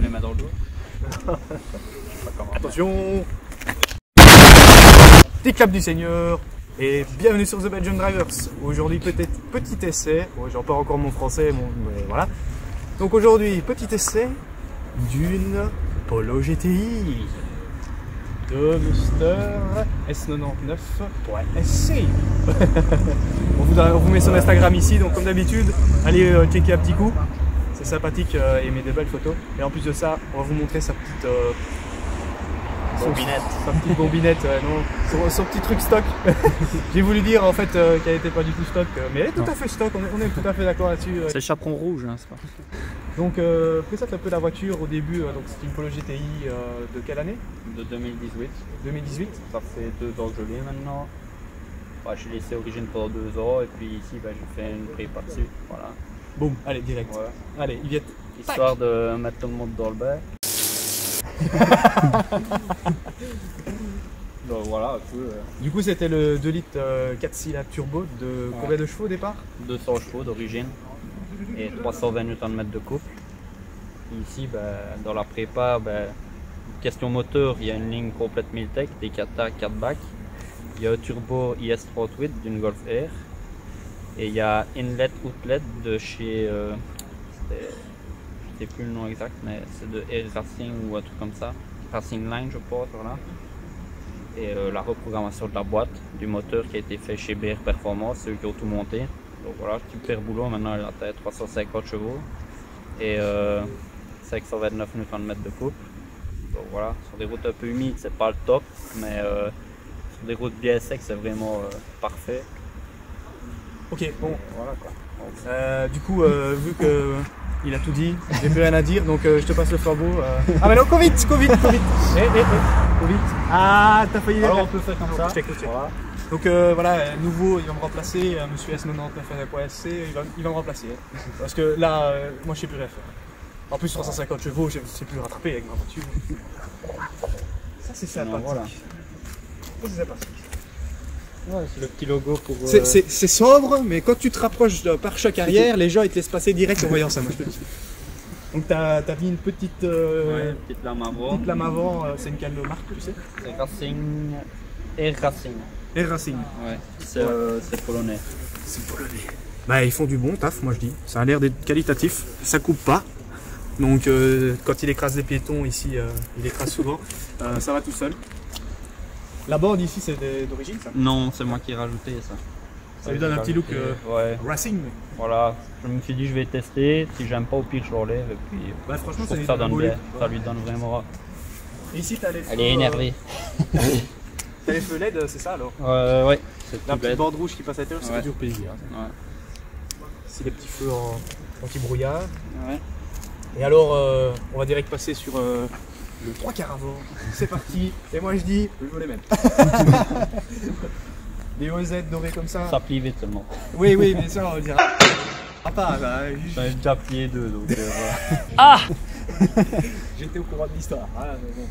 Les mains dans le dos. Attention. Petit clap du Seigneur et bienvenue sur The Belgian Drivers. Aujourd'hui peut-être petit essai, bon, j'en parle encore mon français, mais voilà. Donc aujourd'hui petit essai d'une Polo GTI de Mr S99.sc. on vous met son Instagram ici, donc comme d'habitude, allez checker un petit coup. C'est sympathique et met de belles photos. Et en plus de ça, on va vous montrer sa petite bombinette. Sa petite bombinette, non, son petit truc stock. J'ai voulu dire en fait qu'elle n'était pas du tout stock, mais elle est tout à fait stock, on est tout à fait d'accord là-dessus. C'est le chaperon rouge, hein, c'est pas. Donc présente un peu la voiture au début, donc c'est une Polo GTI de quelle année? De 2018. 2018. Ça fait 2 ans que je l'ai maintenant. Bah, j'ai laissé origine pendant 2 ans et puis ici bah, j'ai fait une prépa dessus. Voilà. Boum, allez, direct. Ouais. Allez, Yvette. Histoire de mettre tout le monde dans le bain. Donc voilà, un peu. Du coup, c'était le 2 litres 4 cylindres turbo de combien de chevaux au départ? 200 chevaux d'origine et 320 Nm de couple. Ici, bah, dans la prépa, bah, question moteur, il y a une ligne complète Miltech, des 4A, 4 bacs. Il y a un turbo IS38 d'une Golf Air. Et il y a Inlet Outlet de chez, je sais plus le nom exact, mais c'est de Air Racing ou un truc comme ça. Racing Line, je pense, voilà. Et la reprogrammation de la boîte, du moteur qui a été fait chez BR Performance, c'est eux qui ont tout monté. Donc voilà, super boulot, maintenant elle a 350 chevaux et 529 Nm de couple. Donc voilà, sur des routes un peu humides, c'est pas le top, mais sur des routes bien secs, c'est vraiment parfait. Ok, bon. Voilà quoi. Du coup, vu que il a tout dit, j'ai plus rien à dire, donc je te passe le flambeau. Ah mais non, Covid. Covid. Ah, t'as failli. Alors on peut faire comme ça. Check. Voilà. Donc voilà, nouveau, il va me remplacer, monsieur S99.sc, il va me remplacer. Hein. Parce que là, moi je sais plus rien faire. En plus 350 chevaux, je ne sais plus rattraper avec ma voiture. Ça c'est sympathique. Voilà. Ça c'est sympathique. Ouais, c'est le petit logo pour. C'est sobre, mais quand tu te rapproches de pare-choc arrière, les gens ils te laissent passer direct en voyant ça, moi je te dis. Donc t'as mis une petite, petite lame avant. Petite lame avant, c'est une quelle marque tu sais? C'est Racing. Air Racing. Air Racing. Ouais, c'est polonais. C'est polonais. Bah ils font du bon taf, moi je dis. Ça a l'air d'être qualitatif, ça coupe pas. Donc quand il écrase les piétons ici, il écrase souvent, ça va tout seul. La bande ici c'est d'origine ça? Non, c'est moi qui ai rajouté ça. Ça lui donne un petit look ouais. racing. Voilà, je me suis dit je vais tester, si j'aime pas au pire je l'enlève et puis bah, franchement ça donne bien, ça lui donne vraiment. Et ici t'as les feux, elle est énervée. T'as les feux LED, c'est ça alors? Ouais. La petite bande rouge qui passe à l'intérieur, ça fait toujours plaisir. Ouais. C'est les petits feux anti-brouillard. Ouais. Et alors on va direct passer sur le 3 quarts avant. C'est parti. Et moi je dis, je veux les mêmes. Des OZ dorés comme ça. Ça plie vite seulement. Oui, mais ça on va dire. Ah pas, bah, j'avais déjà plié 2 donc voilà. Ah. J'étais au courant de l'histoire. Voilà, mais bon.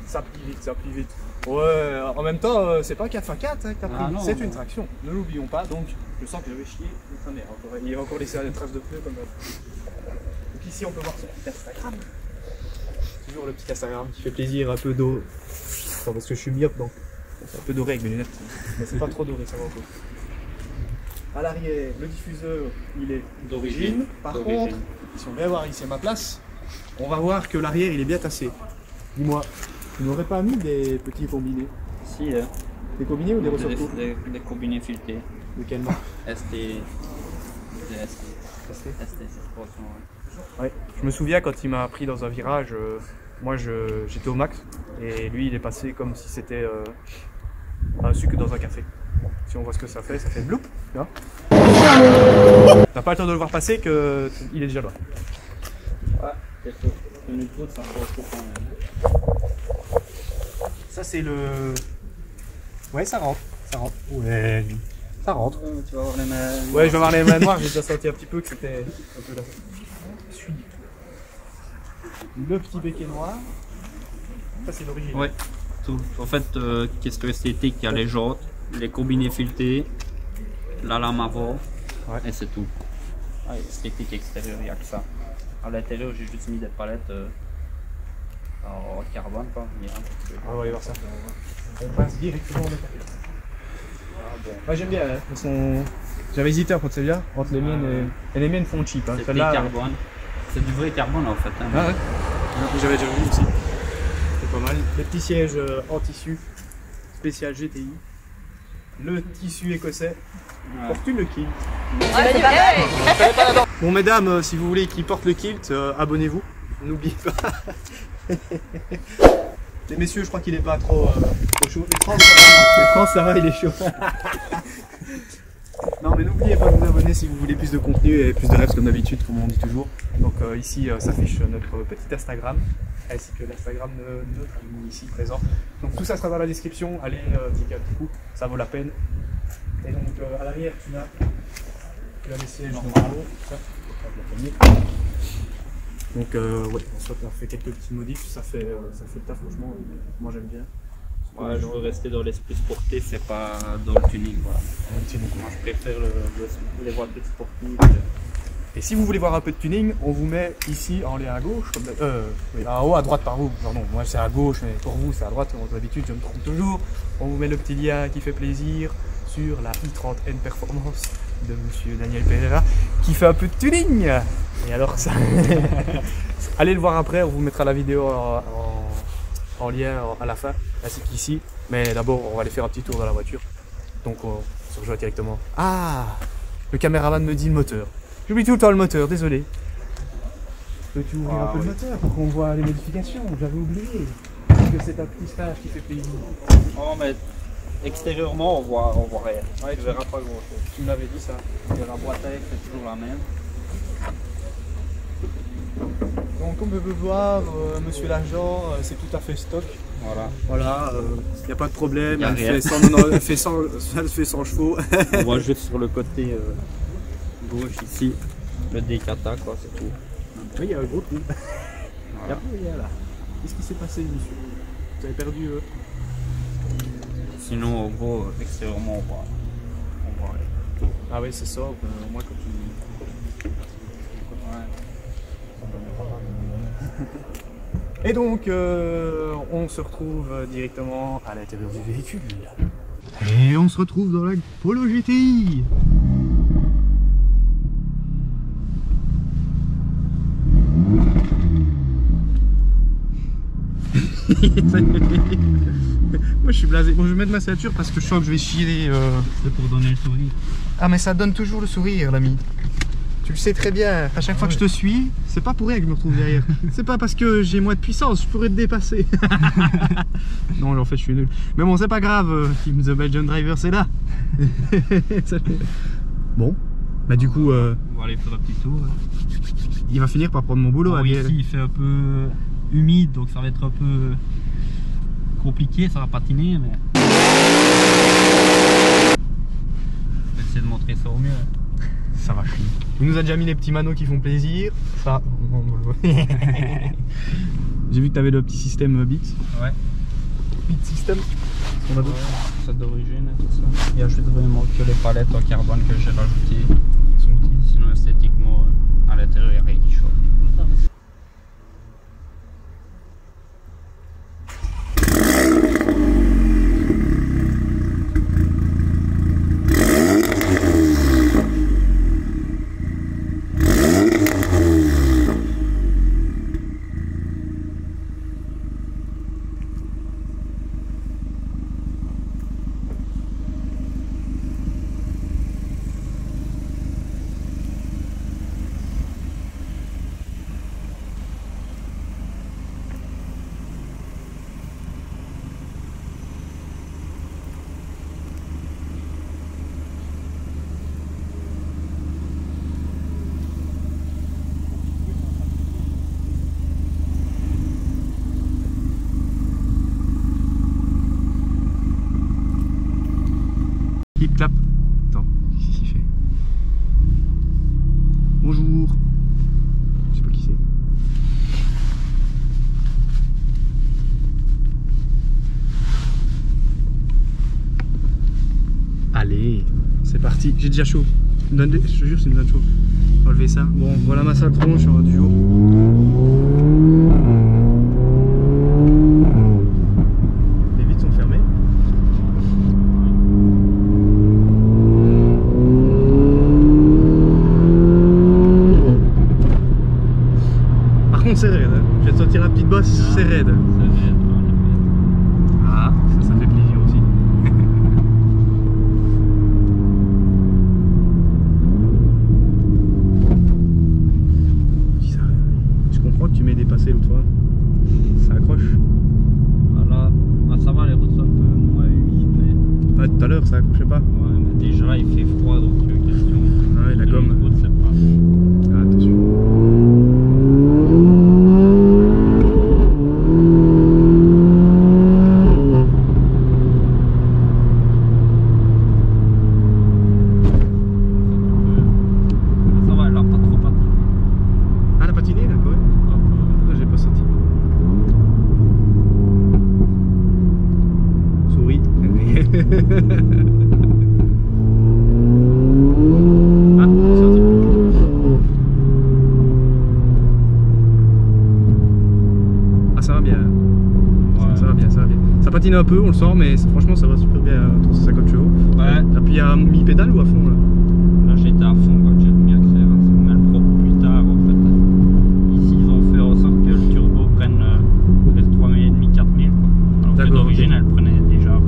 Ça plie vite. Ouais, en même temps, c'est pas 4x4, hein, c'est une traction. Ne l'oublions pas, donc je sens que je vais chier. Il va encore laisser des traces de pneus comme ça. Donc ici on peut voir son petit Instagram. Toujours le petit Instagram qui fait plaisir, un peu d'eau. Parce que je suis myope donc c'est un peu doré avec mes lunettes. Mais c'est pas trop doré, ça va encore. À l'arrière, le diffuseur il est d'origine. Par contre, si on vient voir ici à ma place, on va voir que l'arrière il est bien tassé. Dis-moi, tu n'aurais pas mis des petits combinés? Si, des combinés ou des ressorts? Des combinés filetés. De quelle marque? ST. ST, c'est ouais. Je me souviens quand il m'a pris dans un virage, moi j'étais au max et lui il est passé comme si c'était un sucre dans un café. Si on voit ce que ça fait bloup. T'as pas le temps de le voir passer que il est déjà là. Ouais, quelque chose. Une autre, ça quand même. Ça c'est le... Ouais, ça rentre. Ouais, ça rentre. Tu vas avoir les mains... Ouais, je vais avoir les mains noires, j'ai déjà senti un petit peu que c'était un peu là. Le petit béquet noir. Ça c'est l'origine. Ouais, tout. En fait, question esthétique, il y a les jantes, les combinés filetés, la lame avant, ouais. Et c'est tout. Ouais, esthétique extérieure, il n'y a que ça. À l'intérieur, j'ai juste mis des palettes en carbone, quoi. On va aller voir ça. On passe directement au café. Ouais, j'aime bien. Hein. J'avais hésité à prendre celle-là entre les miennes et les miennes font cheap. Hein. C'est carbone. C'est du vrai carbone en fait. Hein. Ah ouais. J'avais déjà vu aussi. C'est pas mal. Les petits sièges en tissu spécial GTI. Le tissu écossais. Ouais. Porte le kilt. Bon mesdames, si vous voulez qu'ils portent le kilt, abonnez-vous. N'oubliez pas. Les messieurs, je crois qu'il est pas trop chaud. Les trans, ça va, il est chaud. Non mais n'oubliez pas de vous abonner si vous voulez plus de contenu et plus de rêves comme d'habitude, comme on dit toujours. Donc ici s'affiche notre petit Instagram, ainsi que l'Instagram de notre ami ici présent. Donc tout ça sera dans la description, allez cliquez un petit coup, ça vaut la peine. Et donc à l'arrière tu as les sièges normaux, ça, donc ouais, on a fait quelques petits modifs, ça fait le taf franchement, moi j'aime bien. Ouais, je veux rester dans l'esprit sportif, c'est pas dans le tuning. Voilà. Moi je préfère les voitures sportives. Et si vous voulez voir un peu de tuning, on vous met ici en lien à gauche, comme oui, en haut à droite par vous. Non, moi c'est à gauche, mais pour vous c'est à droite, comme d'habitude je me trompe toujours. On vous met le petit lien qui fait plaisir sur la i30N Performance de monsieur Daniel Pereira qui fait un peu de tuning. Et alors ça, allez le voir après, on vous mettra la vidéo en lien à la fin, ainsi qu'ici. Mais d'abord, on va aller faire un petit tour dans la voiture. Donc, on se rejoint directement. Ah, le caméraman me dit le moteur. J'oublie tout le temps le moteur, désolé. Peux-tu ouvrir un peu le moteur pour qu'on voit les modifications? J'avais oublié. Parce que c'est un petit stage qui fait plaisir. Oh, mais extérieurement, on voit rien. Ouais, tu verras pas grand chose. Tu me l'avais dit ça. Et la boîte à c'est toujours la même. Donc comme on peut voir, monsieur l'agent, c'est tout à fait stock. Voilà, il n'y a pas de problème, elle fait 100 chevaux. On voit juste sur le côté gauche ici, le décata quoi, c'est tout. Oui, il y a un gros trou. Voilà. Il y a là. Qu'est-ce qui s'est passé, monsieur? Vous avez perdu Sinon, en gros, extérieurement, on voit rien. Ah oui, c'est ça, au moins quand tu... Et donc, on se retrouve directement à l'intérieur du véhicule. Et on se retrouve dans la Polo GTI. Moi je suis blasé. Bon, je vais mettre ma ceinture parce que je sens que je vais chier. C'est pour donner le sourire. Ah mais ça donne toujours le sourire, l'ami. Tu le sais très bien, à chaque fois que je te suis, c'est pas pour rien que je me retrouve derrière. C'est pas parce que j'ai moins de puissance, je pourrais te dépasser. Non, en fait, je suis nul. Mais bon, c'est pas grave, Team The Belgian Driver, c'est là. Bon, bah du coup... On va aller faire un petit tour. Il va finir par prendre mon boulot, bon, Ariel. Ici, il fait un peu humide, donc ça va être un peu compliqué, ça va patiner, mais... On va essayer de montrer ça au mieux. Ça va chier. Il nous a déjà mis les petits manos qui font plaisir. Ça, j'ai vu que tu avais le petit système Beats. Ouais. Beat System. On a d'autres. C'est d'origine et tout ça. Il y a juste vraiment que les palettes en carbone que j'ai rajoutées. Sinon esthétiquement, à l'intérieur, il n'y a rien qui change. clap. Attends, qu'est-ce qu'il fait? Bonjour. Je sais pas qui c'est. Allez, c'est parti. J'ai déjà chaud. Je te jure, c'est une donne chaud. Enlever ça. Bon, voilà ma salle tronche du jour. Les vitres sont fermées. Par contre, c'est raide. Hein. Je vais te sortir la petite bosse, c'est raide. Ah, ça fait plaisir aussi. Je comprends que tu m'aies dépassé l'autre fois. Ça accroche. Voilà, bah, ça va, les routes sont un peu moins humides, mais. Ah, tout à l'heure, ça accrochait pas. Ouais, mais déjà il fait froid, donc question. Ah ouais, la gomme. Route, c'est pas. Ah, attention. Ça va, elle a pas trop patiné. Ah, elle a patiné là, quoi. Là, j'ai pas senti. Souris. Ah, c'est sorti. Ah, ça va bien. Ouais. Ça va bien, ça va bien. Ça patine un peu, on le sent, mais franchement, ça va super bien à 350 chevaux. Ouais. T'appuies à mi-pédale ou à fond là? Là j'étais à fond quand j'ai mis accélération, mais le propre plus tard en fait. Ici ils ont fait en sorte que le turbo prenne vers 3500, 4000 quoi. Alors que d'origine elle prenait déjà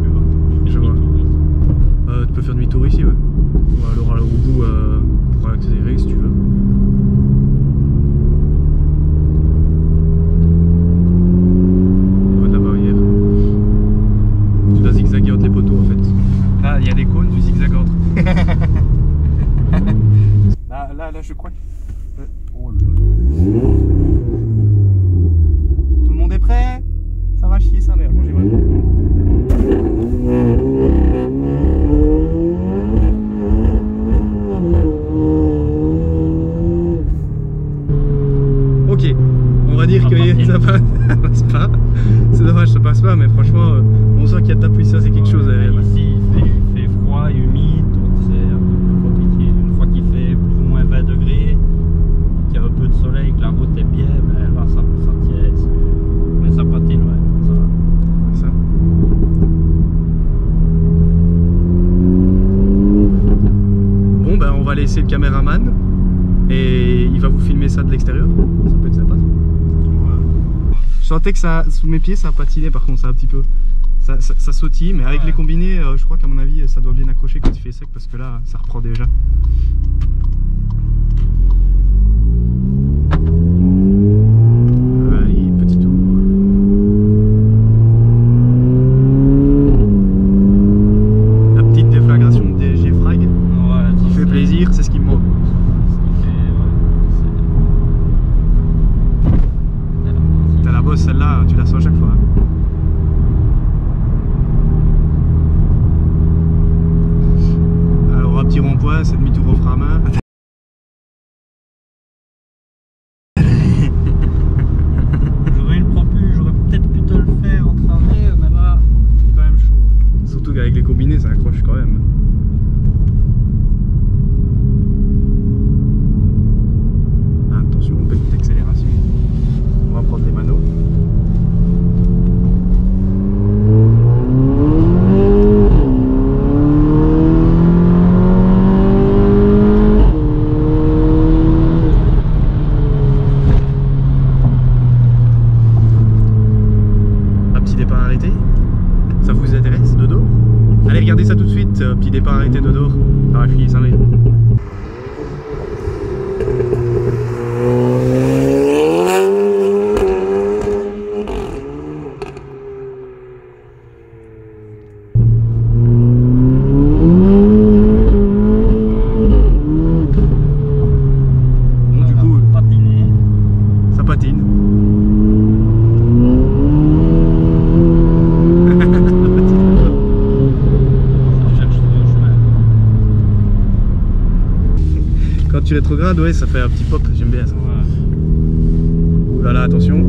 plus bas. Je vois. Tu peux faire demi-tour ici, ouais. Ou alors au bout pour accélérer si tu veux. Au niveau de la barrière. Tu dois zigzaguer entre les poteaux en fait. Là, il y a des cônes, tu zigzagues entre. là, je crois que. Oh là là. Tout le monde est prêt? Ça va chier sa mère, mangez votre. Ok, on va dire que ça passe pas. C'est dommage, ça passe pas, mais franchement, on sent qu'il y a de la puissance et quelque chose derrière. Ici il fait froid, humide, donc c'est un peu plus compliqué. Une fois qu'il fait plus ou moins 20 degrés, qu'il y a un peu de soleil, que la route est bien, ben là ça tient. Mais ça patine, ouais. Ça va. Ça. Bon, ben on va laisser le caméraman et il va vous filmer ça de l'extérieur. Ça peut être sympa. Je sentais que ça, sous mes pieds, ça a patiné par contre, ça un petit peu. Ça sautille, mais avec les combinés, je crois qu'à mon avis, ça doit bien accrocher quand il fait sec parce que là, ça reprend déjà. Allez, petit tour. La petite déflagration de DSG Frag, qui fait plaisir, c'est ce qui me manque. T'as la bosse, celle-là, tu la sens à chaque fois. Alors, un petit rond-point, c'est demi-tour au frein à main. J'aurais eu le propulse, j'aurais peut-être pu te le faire en travers, mais là, c'est quand même chaud. Surtout qu'avec les combinés, ça accroche quand même. Attention, petite accélération. On va prendre les manos. Un petit départ arrêté. Ça vous intéresse, dodo? Allez, regardez ça tout de suite. Petit départ arrêté, dodo. Ça va chier, ça va. Bon, du coup, patiner. ça patine. Ça cherche, voiture rétrograde, ouais, ça fait un petit pop, j'aime bien ça. Ouais. Ouh là là, attention.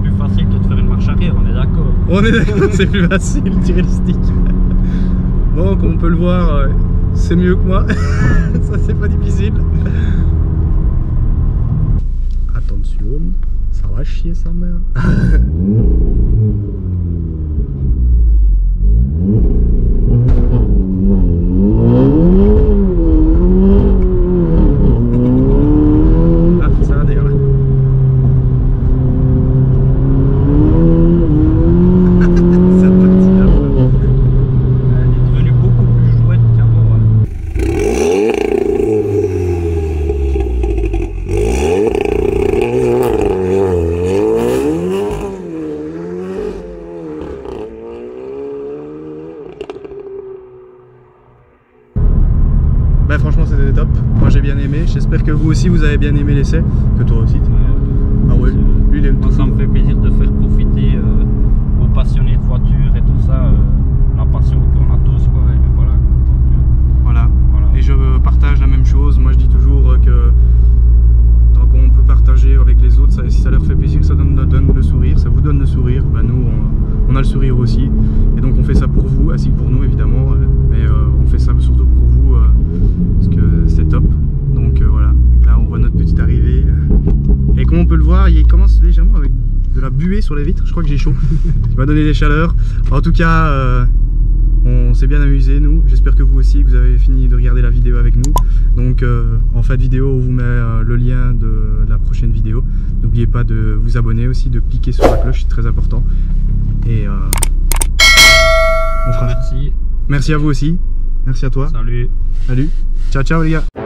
Plus facile que de faire une marche arrière, on est d'accord. On est d'accord, c'est plus facile de tirer le stick. Bon, comme on peut le voir, c'est mieux que moi. Ça, c'est pas difficile. Attention, ça va chier sa mère. Ah, ça va dire là. Bah franchement c'était top, moi j'ai bien aimé, j'espère que vous aussi vous avez bien aimé l'essai, que toi aussi. Ah ouais, lui il aime tout. Ça me fait plaisir de faire profiter aux passionnés de voitures et tout ça, la passion qu'on a tous quoi, et voilà. Donc, voilà. Et je partage la même chose, moi je dis toujours que tant qu'on peut partager avec les autres, si ça leur fait plaisir, ça donne le sourire, ça vous donne le sourire, bah nous on a le sourire aussi, et donc on fait ça pour vous, ainsi que pour nous évidemment, mais on fait ça surtout pour vous. Parce que c'est top, donc voilà, là on voit notre petite arrivée et comme on peut le voir il commence légèrement avec de la buée sur les vitres, je crois que j'ai chaud. Ça m'a donné des chaleurs, en tout cas on s'est bien amusé nous, j'espère que vous aussi, que vous avez fini de regarder la vidéo avec nous. Donc en fin de vidéo on vous met le lien de la prochaine vidéo, n'oubliez pas de vous abonner aussi, de cliquer sur la cloche, c'est très important, et on fera. Merci. Merci à vous aussi. Merci à toi. Salut. Salut. Ciao ciao les gars.